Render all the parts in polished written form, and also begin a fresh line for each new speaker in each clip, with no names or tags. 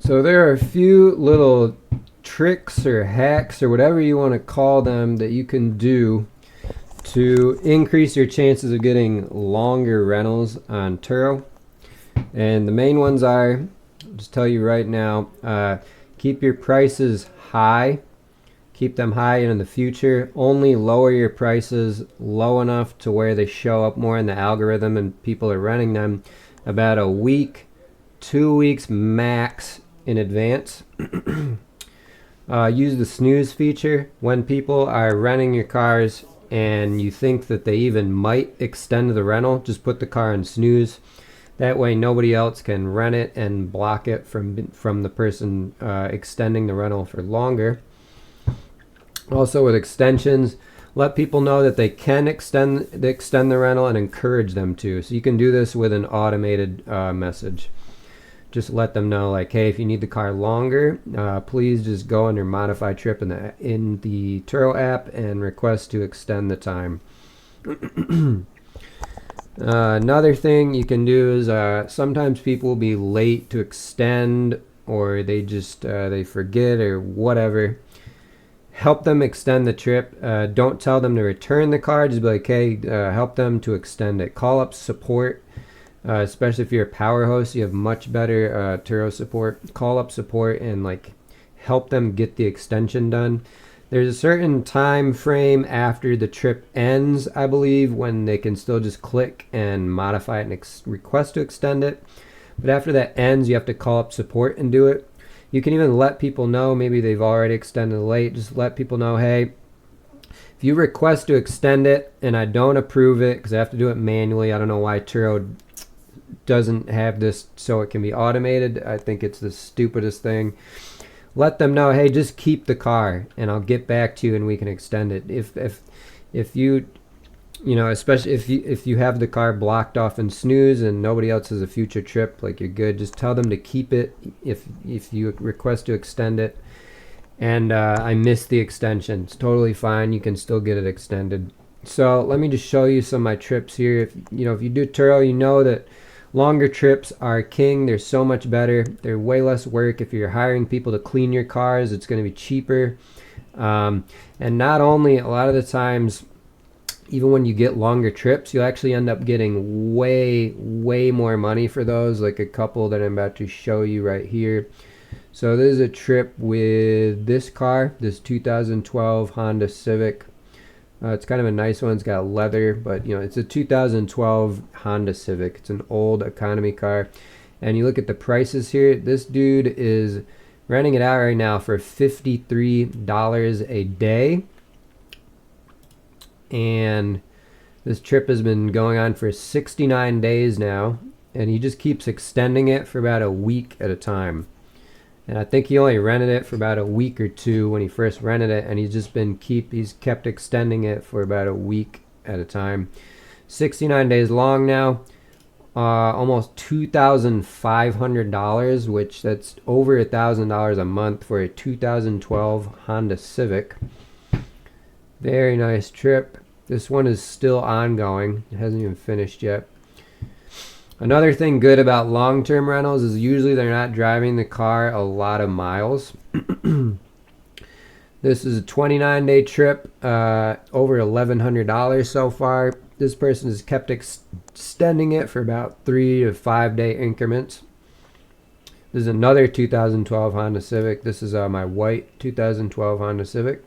So there are a few little tricks or hacks or whatever you want to call them that you can do to increase your chances of getting longer rentals on Turo. And the main ones are, I'll just tell you right now, keep your prices high. Keep them high in the future. Only lower your prices low enough to where they show up more in the algorithm and people are renting them about a week, 2 weeks max in advance. Use the snooze feature when people are renting your cars and you think that they even might extend the rental. Just put the car on snooze. That way nobody else can rent it and block it from the person extending the rental for longer. Also with extensions, let people know that they can extend the rental and encourage them to. So you can do this with an automated message. Just let them know, like, hey, if you need the car longer, please just go under modify trip in the Turo app and request to extend the time. Another thing you can do is sometimes people will be late to extend, or they just they forget or whatever. Help them extend the trip. Don't tell them to return the car. Just be like, hey, help them to extend it. Call up support. Especially if you're a power host, you have much better Turo support. Call up support and like help them get the extension done. There's a certain time frame after the trip ends, I believe, when they can still just click and modify it and request to extend it. But after that ends, you have to call up support and do it. You can even let people know, maybe they've already extended late. Just let people know, hey, if you request to extend it and I don't approve it because I have to do it manually, I don't know why Turo doesn't have this so it can be automated. I think it's the stupidest thing. Let them know, hey, just keep the car and I'll get back to you and we can extend it. If you know, especially if you have the car blocked off in snooze and nobody else has a future trip, like, you're good. Just tell them to keep it if you request to extend it. And I missed the extension. It's totally fine. You can still get it extended. So let me just show you some of my trips here. If you do Turo, you know that longer trips are king. They're so much better. They're way less work. If you're hiring people to clean your cars, it's going to be cheaper. And not only, a lot of the times, even when you get longer trips, you'll actually end up getting way more money for those, like a couple that I'm about to show you right here. So this is a trip with this car, this 2012 Honda Civic. It's kind of a nice one. It's got leather, but it's a 2012 Honda Civic. It's an old economy car. And you look at the prices here. This dude is renting it out right now for $53 a day. And this trip has been going on for 69 days now. And he just keeps extending it for about a week at a time. And I think he only rented it for about a week or two when he first rented it, and he's kept extending it for about a week at a time. 69 days long now, almost $2,500, which that's over $1,000 a month for a 2012 Honda Civic. Very nice trip. This one is still ongoing. It hasn't even finished yet. Another thing good about long-term rentals is usually they're not driving the car a lot of miles. This is a 29-day trip, over $1,100 so far. This person has kept extending it for about 3 to 5 day increments. This is another 2012 Honda Civic. This is my white 2012 Honda Civic.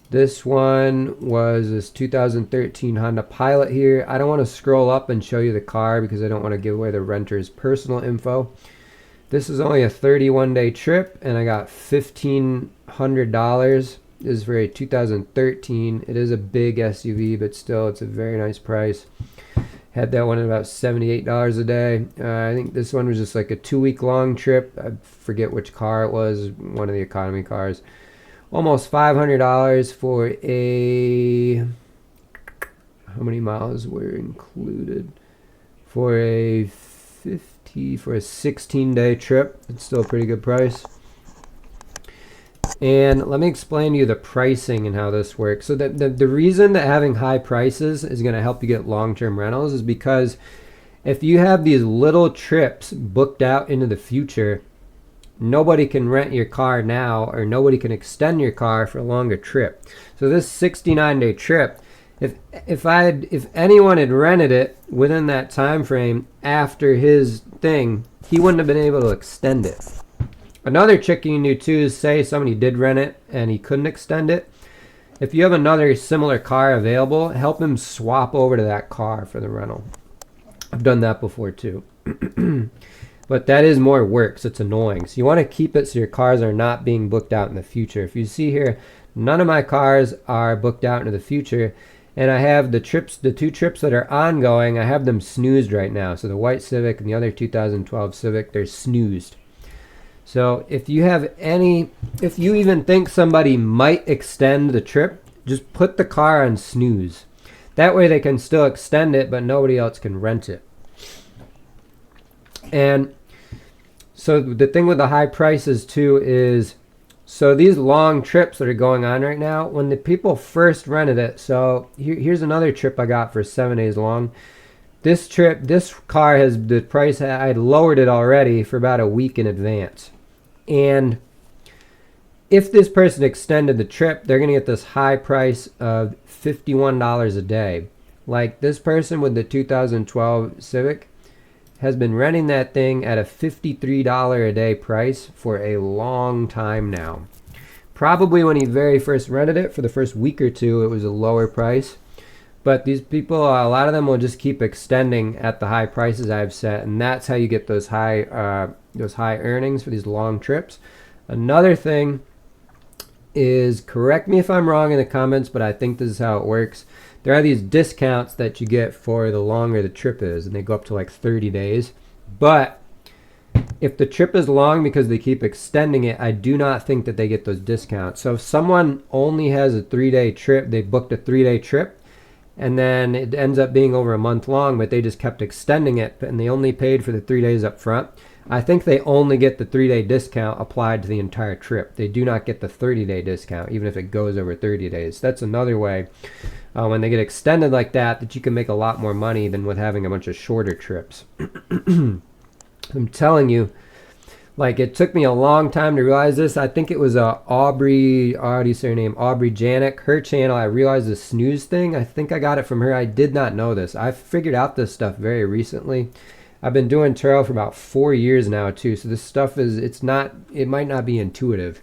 This one was this 2013 Honda Pilot here. I don't want to scroll up and show you the car because I don't want to give away the renter's personal info. This is only a 31-day trip, and I got $1,500. This is for a 2013. It is a big SUV, but still, it's a very nice price. Had that one at about $78 a day. I think this one was just like a 2-week long trip. I forget which car it was, one of the economy cars. Almost $500 for a, how many miles were included? For a 16-day trip. It's still a pretty good price. And let me explain to you the pricing and how this works. So the reason that having high prices is going to help you get long-term rentals is because if you have these little trips booked out into the future, nobody can rent your car now, or nobody can extend your car for a longer trip. So this 69-day trip, if anyone had rented it within that time frame after his thing, he wouldn't have been able to extend it. Another trick you can do too is, say somebody did rent it and he couldn't extend it. If you have another similar car available, help him swap over to that car for the rental. I've done that before too. But that is more work, so it's annoying. So you want to keep it so your cars are not being booked out in the future. If you see here, none of my cars are booked out into the future. And I have the 2 trips that are ongoing, I have them snoozed right now. So the white Civic and the other 2012 Civic, they're snoozed. So if you even think somebody might extend the trip, just put the car on snooze. That way they can still extend it, but nobody else can rent it. And so the thing with the high prices too is, so these long trips that are going on right now, when the people first rented it, so here's another trip I got for 7 days long. This car has the price, I lowered it already for about a week in advance. And if this person extended the trip, they're going to get this high price of $51 a day. Like this person with the 2012 Civic has been renting that thing at a $53 a day price for a long time now. Probably when he very first rented it, for the first week or two, it was a lower price. But these people, a lot of them will just keep extending at the high prices I've set, and that's how you get those high earnings for these long trips. Another thing is, correct me if I'm wrong in the comments, but I think this is how it works. There are these discounts that you get for the longer the trip is, and they go up to like 30 days. But if the trip is long because they keep extending it, I do not think that they get those discounts. So if someone only has a 3-day trip, they booked a 3-day trip, and then it ends up being over a month long, but they just kept extending it, and they only paid for the 3 days up front, I think they only get the 3-day discount applied to the entire trip. They do not get the 30-day discount, even if it goes over 30 days. That's another way, when they get extended like that you can make a lot more money than with having a bunch of shorter trips. I'm telling you, like, it took me a long time to realize this. I think it was Aubrey, I already say her name, Aubrey Janik, her channel. I realized the snooze thing. I think I got it from her. I did not know this. I figured out this stuff very recently. I've been doing Turo for about 4 years now too. So this stuff it might not be intuitive.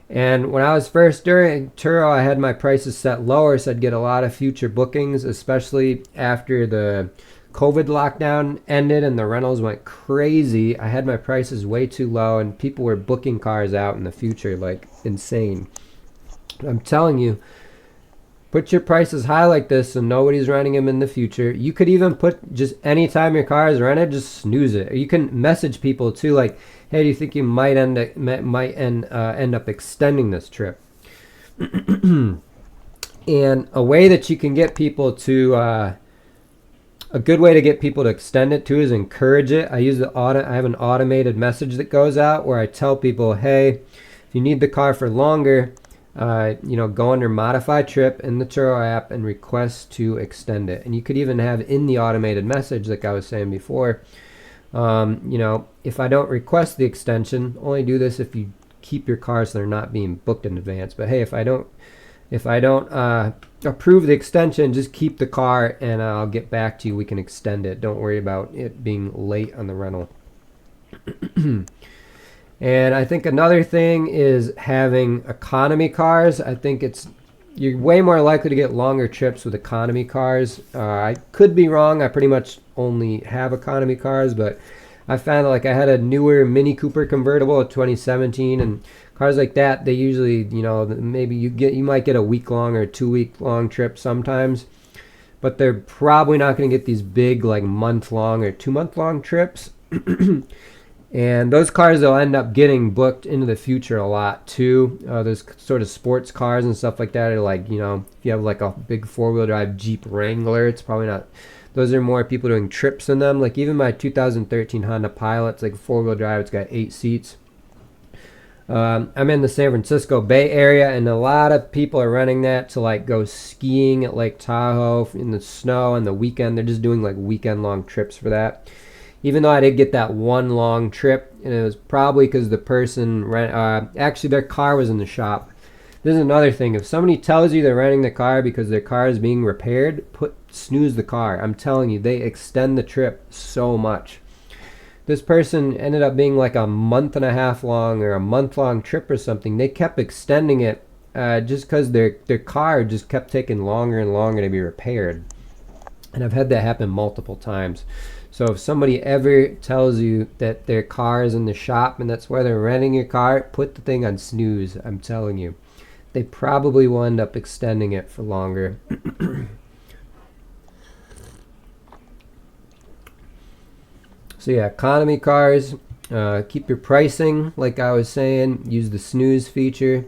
And when I was first doing Turo, I had my prices set lower, so I'd get a lot of future bookings, especially after the COVID lockdown ended and the rentals went crazy. I had my prices way too low, and people were booking cars out in the future like insane. I'm telling you, put your prices high like this so nobody's renting them in the future. You could even put, just anytime your car is rented, just snooze it. You can message people too, like, hey, do you think you might end up extending this trip? And a way that you can get people to a good way to get people to extend it too is encourage it. I have an automated message that goes out where I tell people, hey, if you need the car for longer, go under modify trip in the Turo app and request to extend it. And you could even have in the automated message, like I was saying before, if I don't request the extension, only do this if you keep your cars so they're not being booked in advance. But hey, if I don't approve the extension, just keep the car and I'll get back to you. We can extend it. Don't worry about it being late on the rental. And I think another thing is having economy cars. I think you're way more likely to get longer trips with economy cars. I could be wrong. I pretty much only have economy cars, but I found like I had a newer Mini Cooper convertible in 2017, and cars like that, they usually, maybe you might get a week-long or 2-week-long trip sometimes, but they're probably not going to get these big like month-long or 2-month-long trips. And those cars, they'll end up getting booked into the future a lot too. Those sort of sports cars and stuff like that are like, if you have like a big 4-wheel drive Jeep Wrangler, it's probably not. Those are more people doing trips in them. Like even my 2013 Honda Pilot, it's like 4-wheel drive. It's got 8 seats. I'm in the San Francisco Bay Area, and a lot of people are renting that to like go skiing at Lake Tahoe in the snow on the weekend. They're just doing like weekend-long trips for that. Even though I did get that one long trip, and it was probably because the person actually their car was in the shop. This is another thing. If somebody tells you they're renting the car because their car is being repaired, snooze the car. I'm telling you, they extend the trip so much. This person ended up being like a month and a half long or a month long trip or something. They kept extending it just because their car just kept taking longer and longer to be repaired. And I've had that happen multiple times. So if somebody ever tells you that their car is in the shop and that's where they're renting your car, put the thing on snooze. I'm telling you. They probably will end up extending it for longer. So yeah, economy cars, keep your pricing, like I was saying, use the snooze feature.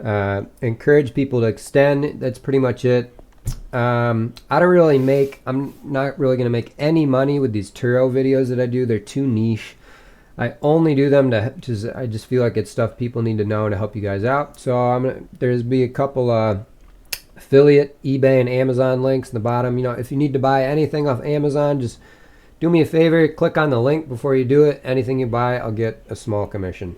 Encourage people to extend. That's pretty much it. I'm not really going to make any money with these Turo videos that I do. They're too niche. I only do them I just feel like it's stuff people need to know to help you guys out. So there's be a couple affiliate eBay and Amazon links in the bottom. You know, if you need to buy anything off Amazon, just do me a favor, click on the link before you do it. Anything you buy, I'll get a small commission.